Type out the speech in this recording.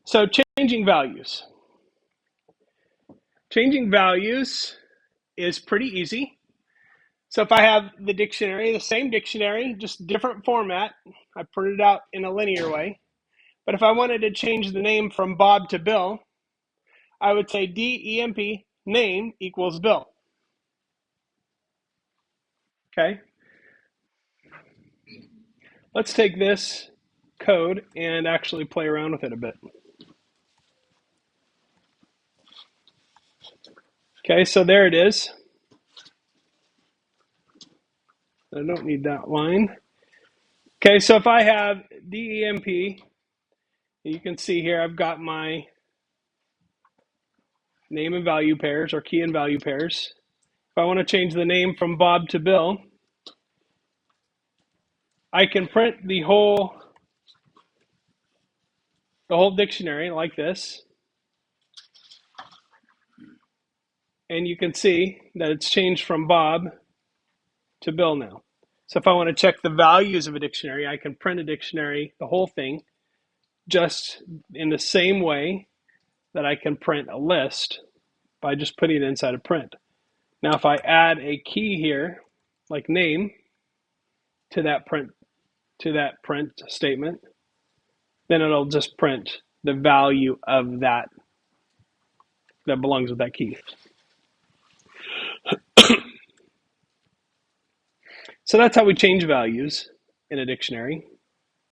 So changing values. Changing values is pretty easy. So if I have the dictionary, the same dictionary, just different format, I print it out in a linear way. But if I wanted to change the name from Bob to Bill, I would say DEMP name equals Bill. Okay. Let's take this code and actually play around with it a bit. Okay, so there it is. I don't need that line. Okay, so if I have DEMP, you can see here I've got my name and value pairs or key and value pairs. If I want to change the name from Bob to Bill, I can print the whole dictionary like this. And you can see that it's changed from Bob to Bill now. So if I want to check the values of a dictionary, I can print a dictionary, the whole thing, just in the same way that I can print a list by just putting it inside a print. Now, if I add a key here, like name, to that print statement, then it'll just print the value of that belongs with that key. So that's how we change values in a dictionary.